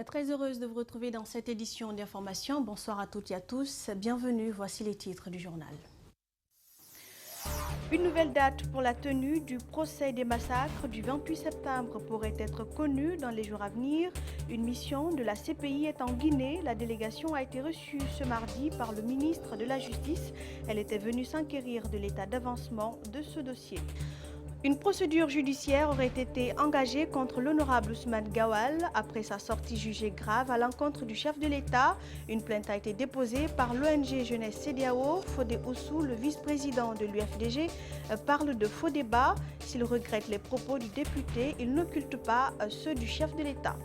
Très heureuse de vous retrouver dans cette édition d'information. Bonsoir à toutes et à tous. Bienvenue, voici les titres du journal. Une nouvelle date pour la tenue du procès des massacres du 28 septembre pourrait être connue dans les jours à venir. Une mission de la CPI est en Guinée. La délégation a été reçue ce mardi par le ministre de la Justice. Elle était venue s'enquérir de l'état d'avancement de ce dossier. Une procédure judiciaire aurait été engagée contre l'honorable Ousmane Gawal après sa sortie jugée grave à l'encontre du chef de l'État. Une plainte a été déposée par l'ONG Jeunesse CEDEAO. Fodé Oussou, le vice-président de l'UFDG, parle de faux débats. S'il regrette les propos du député, il n'occulte pas ceux du chef de l'État.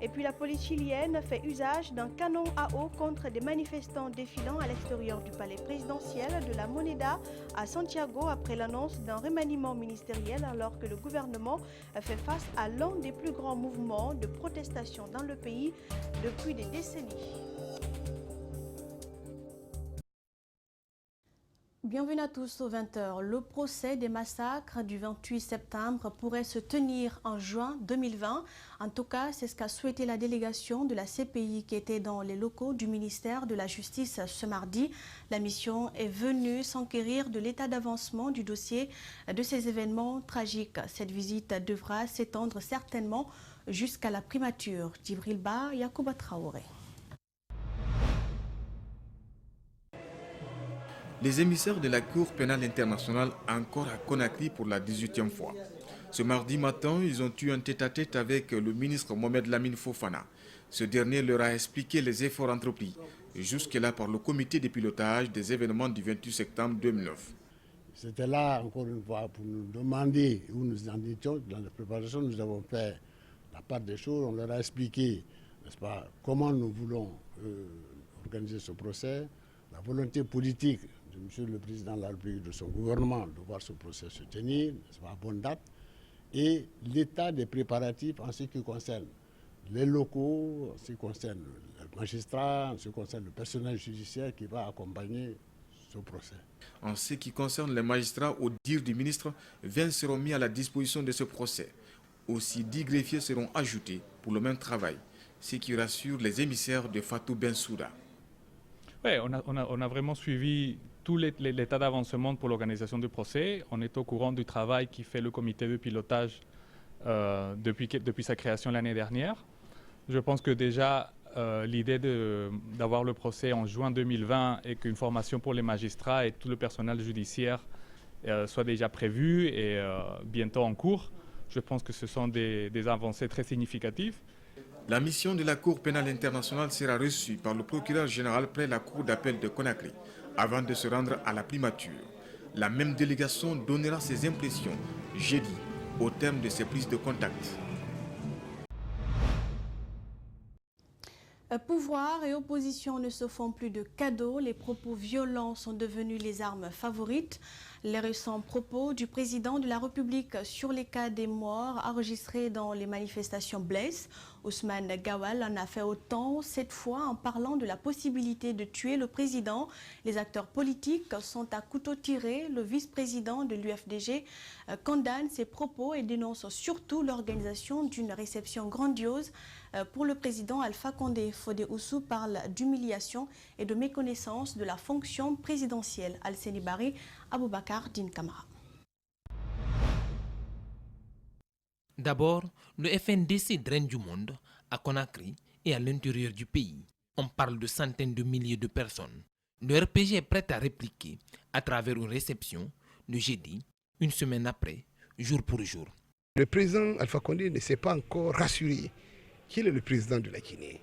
Et puis la police chilienne fait usage d'un canon à eau contre des manifestants défilant à l'extérieur du palais présidentiel de la Moneda à Santiago après l'annonce d'un remaniement ministériel alors que le gouvernement fait face à l'un des plus grands mouvements de protestation dans le pays depuis des décennies. Bienvenue à tous aux 20h. Le procès des massacres du 28 septembre pourrait se tenir en juin 2020. En tout cas, c'est ce qu'a souhaité la délégation de la CPI qui était dans les locaux du ministère de la Justice ce mardi. La mission est venue s'enquérir de l'état d'avancement du dossier de ces événements tragiques. Cette visite devra s'étendre certainement jusqu'à la primature. Djibril Ba, Yacouba Traoré. Les émissaires de la Cour pénale internationale encore à Conakry pour la 18e fois. Ce mardi matin, ils ont eu un tête-à-tête avec le ministre Mohamed Lamine Fofana. Ce dernier leur a expliqué les efforts entrepris jusque-là par le comité de pilotage des événements du 28 septembre 2009. C'était là, encore une fois, pour nous demander où nous en étions. Dans la préparation, nous avons fait la part des choses. On leur a expliqué, n'est-ce pas, comment nous voulons organiser ce procès, la volonté politique de M. le Président de la République, de son gouvernement, de voir ce procès se tenir, n'est-ce pas, à bonne date, et l'état des préparatifs en ce qui concerne les locaux, en ce qui concerne le magistrat, en ce qui concerne le personnel judiciaire qui va accompagner ce procès. En ce qui concerne les magistrats, au dire du ministre, 20 seront mis à la disposition de ce procès. Aussi 10 greffiers seront ajoutés pour le même travail, ce qui rassure les émissaires de Fatou Bensouda. Oui, on a vraiment suivi tout l'état d'avancement pour l'organisation du procès. On est au courant du travail qui fait le comité de pilotage depuis sa création l'année dernière. Je pense que déjà, l'idée d'avoir le procès en juin 2020 et qu'une formation pour les magistrats et tout le personnel judiciaire soit déjà prévue et bientôt en cours, je pense que ce sont des avancées très significatives. La mission de la Cour pénale internationale sera reçue par le procureur général près la Cour d'appel de Conakry avant de se rendre à la primature. La même délégation donnera ses impressions jeudi au terme de ses prises de contact. Pouvoir et opposition ne se font plus de cadeaux. Les propos violents sont devenus les armes favorites. Les récents propos du président de la République sur les cas des morts enregistrés dans les manifestations blessent. Ousmane Gawal en a fait autant, cette fois en parlant de la possibilité de tuer le président. Les acteurs politiques sont à couteau tiré. Le vice-président de l'UFDG condamne ces propos et dénonce surtout l'organisation d'une réception grandiose pour le président Alpha Condé. Fodé Oussou parle d'humiliation et de méconnaissance de la fonction présidentielle. Al-Seni Bari, Aboubakar Din Kamara. D'abord, le FNDC draine du monde à Conakry et à l'intérieur du pays. On parle de centaines de milliers de personnes. Le RPG est prêt à répliquer à travers une réception le jeudi, une semaine après, jour pour jour. Le président Alpha Condé ne s'est pas encore rassuré qu'il est le président de la Guinée.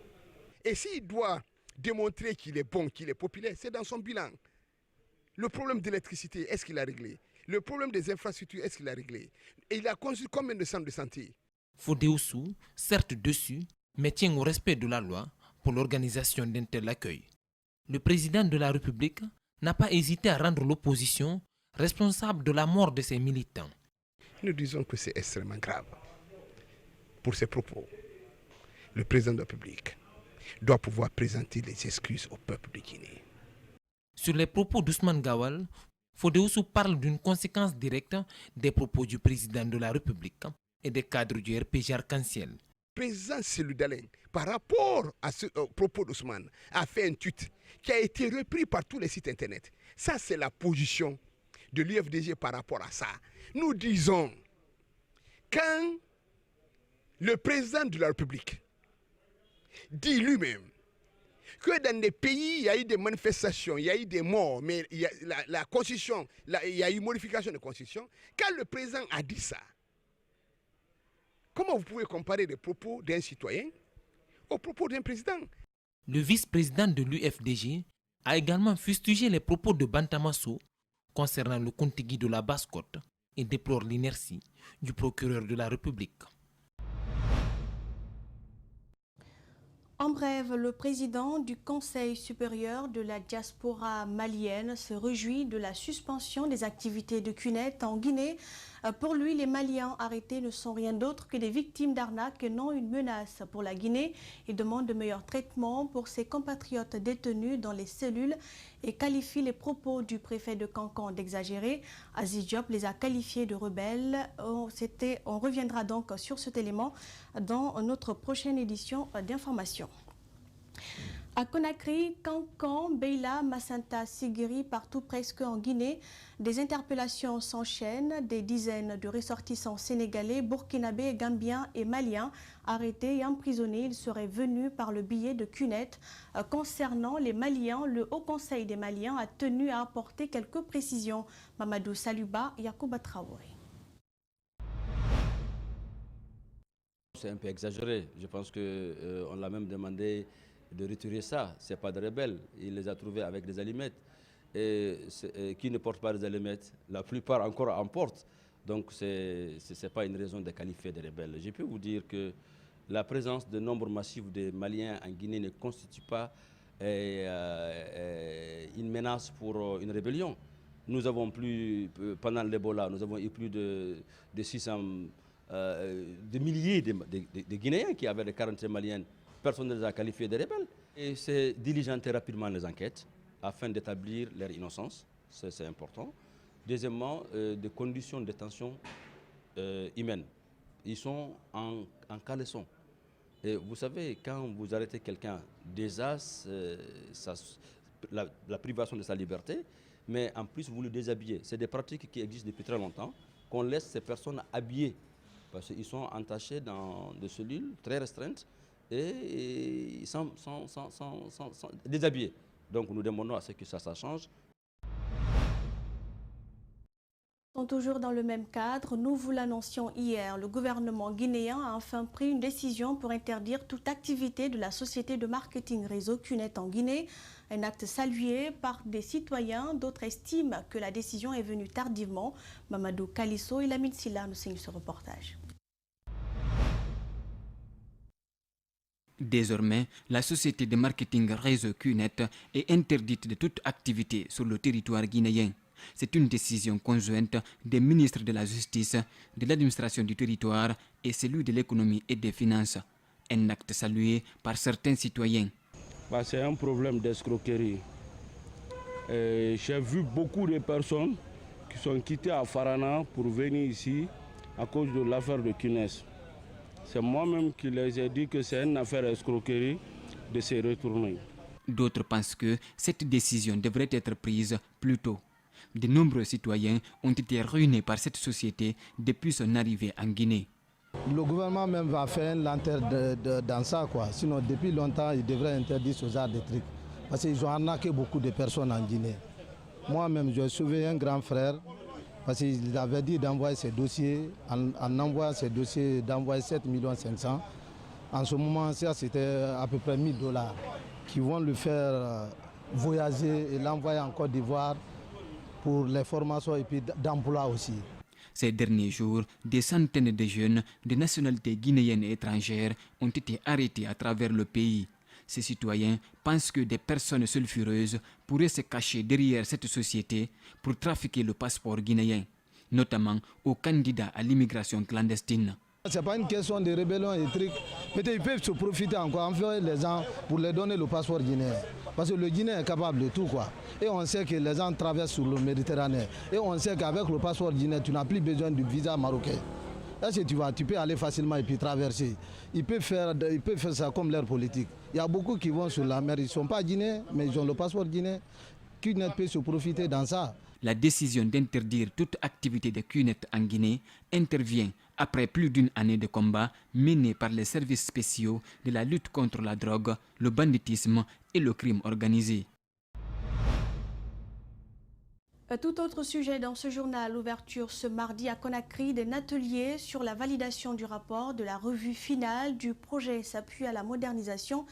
Et s'il doit démontrer qu'il est bon, qu'il est populaire, c'est dans son bilan. Le problème de l'électricité, est-ce qu'il a réglé? Le problème des infrastructures, est-ce qu'il a réglé? Et il a construit combien de centres de santé? Fodé Oussou, certes dessus, mais tient au respect de la loi pour l'organisation d'un tel accueil. Le président de la République n'a pas hésité à rendre l'opposition responsable de la mort de ses militants. Nous disons que c'est extrêmement grave pour ces propos. Le président de la République doit pouvoir présenter les excuses au peuple de Guinée. Sur les propos d'Ousmane Gawal, Fodé Oussou parle d'une conséquence directe des propos du président de la République et des cadres du RPG Arc-en-Ciel. président Cellou Dalein, par rapport à ce propos d'Ousmane, a fait un tweet qui a été repris par tous les sites internet. Ça, c'est la position de l'UFDG par rapport à ça. Nous disons, quand le président de la République dit lui-même que dans des pays, il y a eu des manifestations, il y a eu des morts, mais il y a la Constitution, il y a eu modification de la Constitution. Quand le président a dit ça, comment vous pouvez comparer les propos d'un citoyen aux propos d'un président? Le vice-président de l'UFDG a également fustigé les propos de Bantamasso concernant le contigui de la Basse-Côte et déplore l'inertie du procureur de la République. En bref, le président du Conseil supérieur de la diaspora malienne se réjouit de la suspension des activités de CUNET en Guinée. Pour lui, les Maliens arrêtés ne sont rien d'autre que des victimes d'arnaques et non une menace pour la Guinée. Il demande de meilleurs traitements pour ses compatriotes détenus dans les cellules et qualifie les propos du préfet de Cancan d'exagérés. Aziz Diop les a qualifiés de rebelles. On reviendra donc sur cet élément dans notre prochaine édition d'information. À Conakry, Cancan, Beila, Massanta, Sigiri, partout presque en Guinée, des interpellations s'enchaînent. Des dizaines de ressortissants sénégalais, burkinabés, gambiens et maliens arrêtés et emprisonnés. Ils seraient venus par le biais de CUNET. Concernant les Maliens, le Haut Conseil des Maliens a tenu à apporter quelques précisions. Mamadou Saluba, Yacouba Traoré. C'est un peu exagéré. Je pense qu'on l'a même demandé de retirer ça. Ce n'est pas des rebelles. Il les a trouvés avec des allumettes. Et qui ne porte pas des allumettes, la plupart encore en portent. Donc ce n'est pas une raison de qualifier de rebelles. Je peux vous dire que la présence de nombre massif de Maliens en Guinée ne constitue pas une menace pour une rébellion. Nous avons pendant l'Ebola, nous avons eu plus de 600 de milliers de Guinéens qui avaient des quarantaines maliennes. Personne ne les a qualifiés de rebelles. Et c'est diligenter rapidement les enquêtes afin d'établir leur innocence, c'est important. Deuxièmement, des conditions de détention humaines. Ils sont en caleçon. Et vous savez, quand vous arrêtez quelqu'un, déjà, la privation de sa liberté, mais en plus vous le déshabillez. C'est des pratiques qui existent depuis très longtemps, qu'on laisse ces personnes habillées, parce qu'ils sont entachés dans des cellules très restreintes, et sans déshabillés. Donc nous demandons à ce que ça change. Toujours dans le même cadre, nous vous l'annoncions hier, le gouvernement guinéen a enfin pris une décision pour interdire toute activité de la société de marketing réseau CUNET en Guinée. Un acte salué par des citoyens, d'autres estiment que la décision est venue tardivement. Mamadou Kalisso et Lamine Silla nous signent ce reportage. Désormais, la société de marketing réseau CUNET est interdite de toute activité sur le territoire guinéen. C'est une décision conjointe des ministres de la Justice, de l'administration du territoire et celui de l'économie et des finances. Un acte salué par certains citoyens. C'est un problème d'escroquerie. J'ai vu beaucoup de personnes qui sont quittées à Farana pour venir ici à cause de l'affaire de CUNES. C'est moi-même qui les ai dit que c'est une affaire escroquerie de se retourner. D'autres pensent que cette décision devrait être prise plus tôt. De nombreux citoyens ont été ruinés par cette société depuis son arrivée en Guinée. Le gouvernement même va faire une lenteur dans ça, quoi. Sinon, depuis longtemps, il devrait interdire ce genre de trucs. Parce qu'ils ont arnaqué beaucoup de personnes en Guinée. Moi-même, je suivais un grand frère, parce qu'il avait dit d'envoyer ses dossiers, en envoyant ses dossiers, d'envoyer 7 500 000. En ce moment, ça, c'était à peu près $1000 qui vont le faire voyager et l'envoyer en Côte d'Ivoire pour les formations et puis d'emploi aussi. Ces derniers jours, des centaines de jeunes de nationalités guinéennes et étrangères ont été arrêtés à travers le pays. Ces citoyens pensent que des personnes sulfureuses pourraient se cacher derrière cette société pour trafiquer le passeport guinéen, notamment aux candidats à l'immigration clandestine. Ce n'est pas une question de rébellion et trucs. Peut-être qu'ils peuvent se profiter encore, envoyer les gens pour leur donner le passeport guinéen. Parce que le Guinéen est capable de tout, quoi. Et on sait que les gens traversent sur le Méditerranée. Et on sait qu'avec le passeport guinéen, tu n'as plus besoin du visa marocain. Est-ce que tu peux aller facilement et puis traverser? Ils peuvent faire ça comme leur politique. Il y a beaucoup qui vont sur la mer, ils ne sont pas guinéens, mais ils ont le passeport guinéen. QNET peut se profiter dans ça. La décision d'interdire toute activité de QNET en Guinée intervient après plus d'une année de combat menés par les services spéciaux de la lutte contre la drogue, le banditisme et le crime organisé. Tout autre sujet dans ce journal, l'ouverture ce mardi à Conakry d'un atelier sur la validation du rapport de la revue finale du projet s'appuie à la modernisation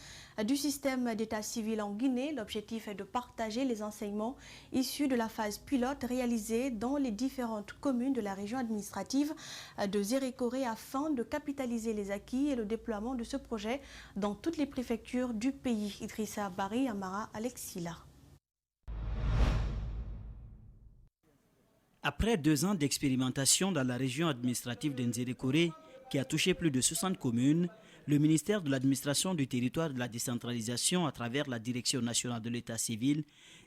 du système d'état civil en Guinée. L'objectif est de partager les enseignements issus de la phase pilote réalisée dans les différentes communes de la région administrative de Zérékoré afin de capitaliser les acquis et le déploiement de ce projet dans toutes les préfectures du pays. Idrissa Bari, Amara Alexila. Après 2 ans d'expérimentation dans la région administrative d'Nzérékoré, qui a touché plus de 60 communes, le ministère de l'administration du territoire et de la décentralisation, à travers la Direction nationale de l'état civil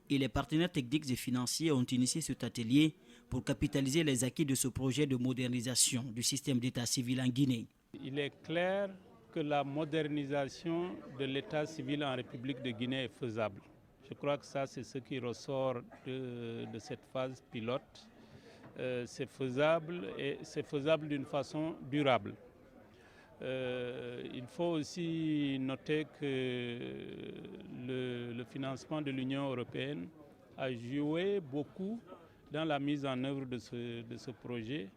et les partenaires techniques et financiers, ont initié cet atelier pour capitaliser les acquis de ce projet de modernisation du système d'état civil en Guinée. Il est clair que la modernisation de l'état civil en République de Guinée est faisable. Je crois que ça, c'est ce qui ressort de cette phase pilote. C'est faisable et c'est faisable d'une façon durable. Il faut aussi noter que le financement de l'Union européenne a joué beaucoup dans la mise en œuvre de ce projet.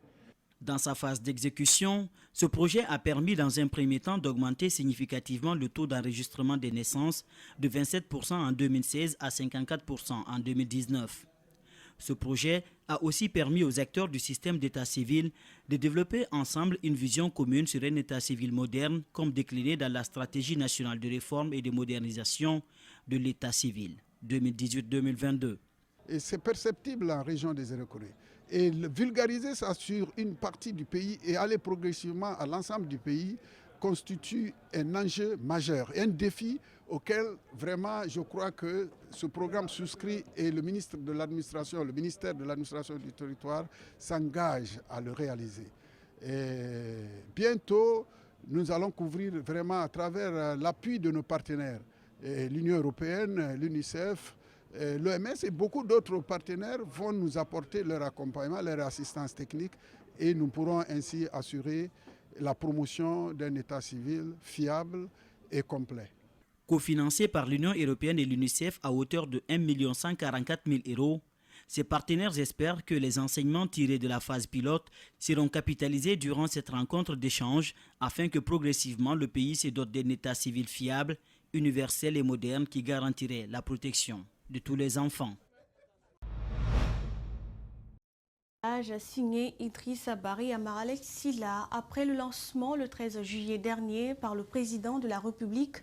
Dans sa phase d'exécution, ce projet a permis dans un premier temps d'augmenter significativement le taux d'enregistrement des naissances de 27% en 2016 à 54% en 2019. Ce projet a aussi permis aux acteurs du système d'état civil de développer ensemble une vision commune sur un état civil moderne, comme décliné dans la stratégie nationale de réforme et de modernisation de l'état civil 2018-2022. Et c'est perceptible en région des Zérékoré. Et vulgariser ça sur une partie du pays et aller progressivement à l'ensemble du pays constitue un enjeu majeur, un défi auquel vraiment je crois que ce programme souscrit et le ministère de l'administration du territoire s'engage à le réaliser. Et bientôt, nous allons couvrir vraiment à travers l'appui de nos partenaires, l'Union européenne, l'UNICEF, l'OMS et beaucoup d'autres partenaires vont nous apporter leur accompagnement, leur assistance technique et nous pourrons ainsi assurer la promotion d'un état civil fiable et complet. Cofinancé par l'Union européenne et l'UNICEF à hauteur de 1 144 000 €, ces partenaires espèrent que les enseignements tirés de la phase pilote seront capitalisés durant cette rencontre d'échange afin que progressivement le pays se dote d'un état civil fiable, universel et moderne qui garantirait la protection de tous les enfants. Signé Idrissa Bari Amaralek Silla. Après le lancement le 13 juillet dernier par le président de la République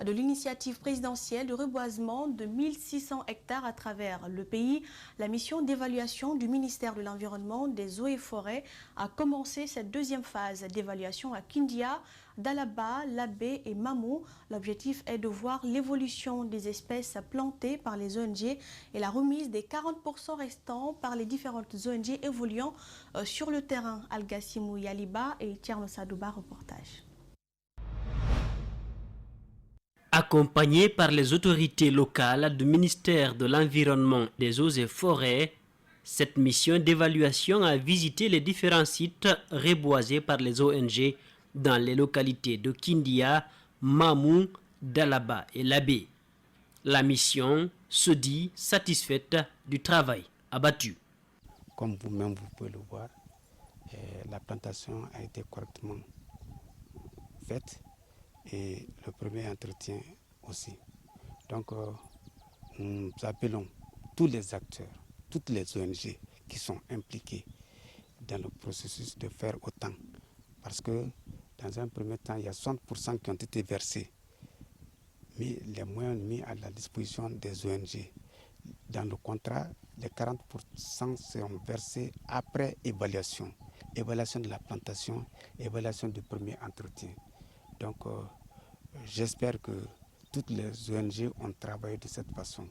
de l'initiative présidentielle de reboisement de 1600 hectares à travers le pays, la mission d'évaluation du ministère de l'Environnement, des Eaux et Forêts a commencé cette deuxième phase d'évaluation à Kindia, Dalaba, Labé et Mamou. L'objectif est de voir l'évolution des espèces plantées par les ONG et la remise des 40% restants par les différentes ONG évoluant sur le terrain. Al-Gassimou Yaliba et Tierno Sadouba, reportage. Accompagné par les autorités locales du ministère de l'Environnement, des Eaux et Forêts, cette mission d'évaluation a visité les différents sites reboisés par les ONG dans les localités de Kindia, Mamou, Dalaba et Labé. La mission se dit satisfaite du travail abattu. Comme vous-même vous pouvez le voir, la plantation a été correctement faite et le premier entretien aussi. Donc nous appelons tous les acteurs, toutes les ONG qui sont impliqués dans le processus de faire autant. Parce que dans un premier temps, il y a 60% qui ont été versés, mais les moyens mis à la disposition des ONG. Dans le contrat, les 40% seront versés après évaluation. Évaluation de la plantation, évaluation du premier entretien. Donc j'espère que toutes les ONG ont travaillé de cette façon.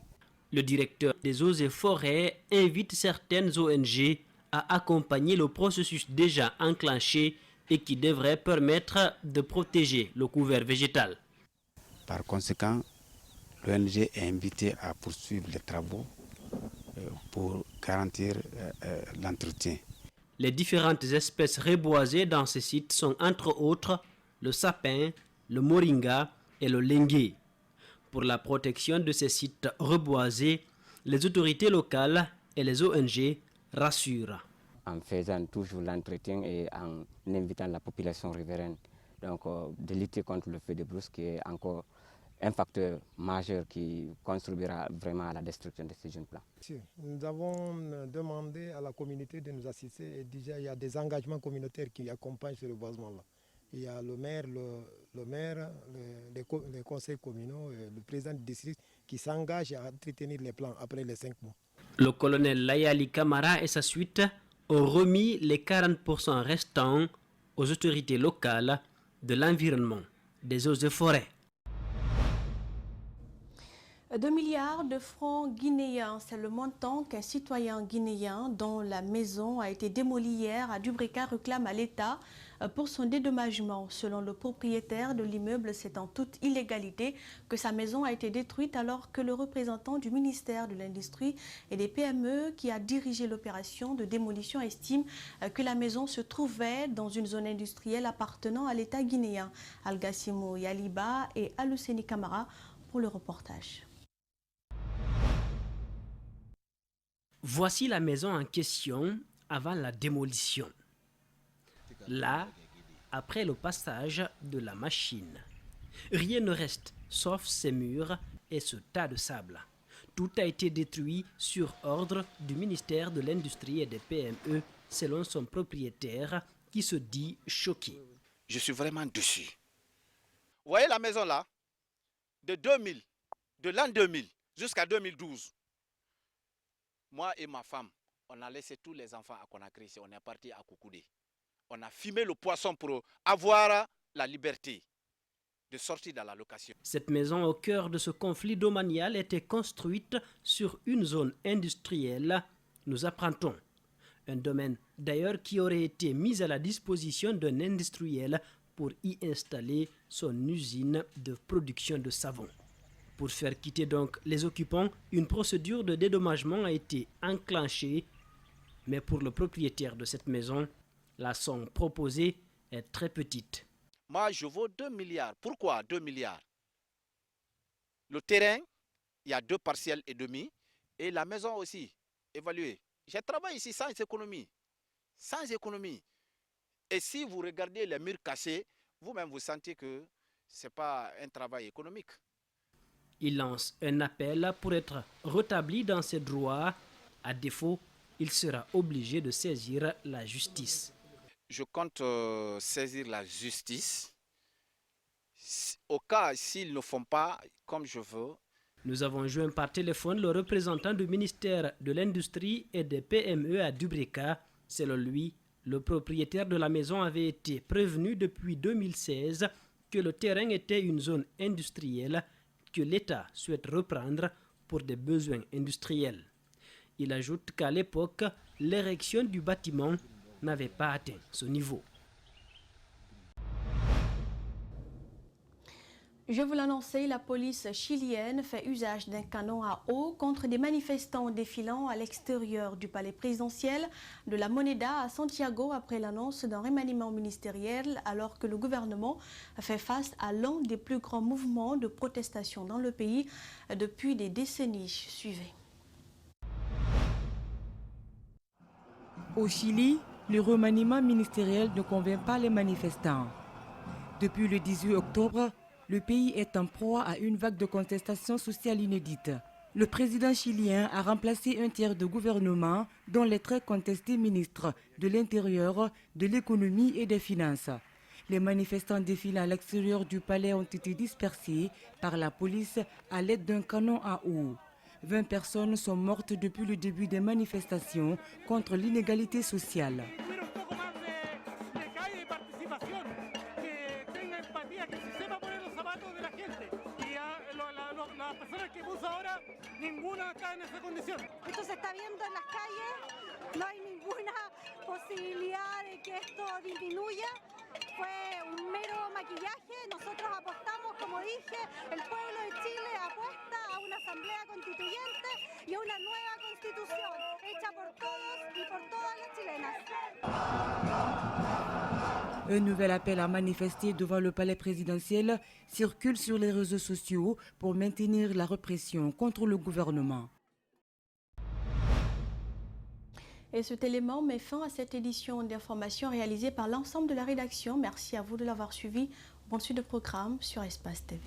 Le directeur des Eaux et Forêts invite certaines ONG à accompagner le processus déjà enclenché et qui devrait permettre de protéger le couvert végétal. Par conséquent, l'ONG est invitée à poursuivre les travaux pour garantir l'entretien. Les différentes espèces reboisées dans ces sites sont entre autres le sapin, le moringa et le lengué. Pour la protection de ces sites reboisés, les autorités locales et les ONG rassurent. En faisant toujours l'entretien et en invitant la population riveraine de lutter contre le feu de brousse, qui est encore un facteur majeur qui contribuera vraiment à la destruction de ces jeunes plants. Nous avons demandé à la communauté de nous assister et déjà il y a des engagements communautaires qui accompagnent ce reboisement-là. Il y a le maire, les conseils communaux, le président du district qui s'engage à entretenir les plants après les 5 mois. Le colonel Layali Kamara et sa suite ont remis les 40% restants aux autorités locales de l'environnement, des eaux et forêts. 2 milliards de francs guinéens, c'est le montant qu'un citoyen guinéen dont la maison a été démolie hier à Dubreka réclame à l'État pour son dédommagement. Selon le propriétaire de l'immeuble, c'est en toute illégalité que sa maison a été détruite alors que le représentant du ministère de l'Industrie et des PME qui a dirigé l'opération de démolition estime que la maison se trouvait dans une zone industrielle appartenant à l'État guinéen. Algassimo Yaliba et Aluseni Kamara pour le reportage. Voici la maison en question avant la démolition. Là, après le passage de la machine, rien ne reste sauf ces murs et ce tas de sable. Tout a été détruit sur ordre du ministère de l'Industrie et des PME, selon son propriétaire qui se dit choqué. Je suis vraiment déçu. Vous voyez la maison là, de l'an 2000 jusqu'à 2012. Moi et ma femme, on a laissé tous les enfants à Conakry, on est parti à Koukoudé. On a fumé le poisson pour avoir la liberté de sortir dans la location. Cette maison au cœur de ce conflit domanial était construite sur une zone industrielle, nous apprend-on. Un domaine d'ailleurs qui aurait été mis à la disposition d'un industriel pour y installer son usine de production de savon. Pour faire quitter donc les occupants, une procédure de dédommagement a été enclenchée. Mais pour le propriétaire de cette maison, la somme proposée est très petite. Moi, je vaux 2 milliards. Pourquoi 2 milliards? Le terrain, il y a 2 parcelles et demi. Et la maison aussi, évaluée. J'ai travaillé ici sans économie. Sans économie. Et si vous regardez les murs cassés, vous-même vous sentez que ce n'est pas un travail économique. Il lance un appel pour être rétabli dans ses droits. À défaut, il sera obligé de saisir la justice. Je compte saisir la justice. Au cas s'ils ne font pas comme je veux. Nous avons joint par téléphone le représentant du ministère de l'Industrie et des PME à Dubreka. Selon lui, le propriétaire de la maison avait été prévenu depuis 2016 que le terrain était une zone industrielle que l'État souhaite reprendre pour des besoins industriels. Il ajoute qu'à l'époque, l'érection du bâtiment n'avait pas atteint ce niveau. Je vous l'annonçais, la police chilienne fait usage d'un canon à eau contre des manifestants défilant à l'extérieur du palais présidentiel de la Moneda à Santiago après l'annonce d'un remaniement ministériel alors que le gouvernement fait face à l'un des plus grands mouvements de protestation dans le pays depuis des décennies. Suivez. Au Chili, le remaniement ministériel ne convainc pas les manifestants. Depuis le 18 octobre, le pays est en proie à une vague de contestation sociale inédite. Le président chilien a remplacé un tiers de gouvernement, dont les très contestés ministres de l'Intérieur, de l'Économie et des Finances. Les manifestants défilant à l'extérieur du palais ont été dispersés par la police à l'aide d'un canon à eau. 20 personnes sont mortes depuis le début des manifestations contre l'inégalité sociale. Esto se está viendo en las calles, no hay ninguna posibilidad de que esto disminuya. fue un mero maquillaje. Nosotros apostamos, como dije, el pueblo de Chile apuesta a una asamblea constituyente y a una nueva constitución hecha por todos y por todas las chilenas. Un nouvel appel à manifester devant le palais présidentiel circule sur les réseaux sociaux pour maintenir la répression contre le gouvernement. Et cet élément met fin à cette édition d'information réalisée par l'ensemble de la rédaction. Merci à vous de l'avoir suivi. Bonne suite de programme sur Espace TV.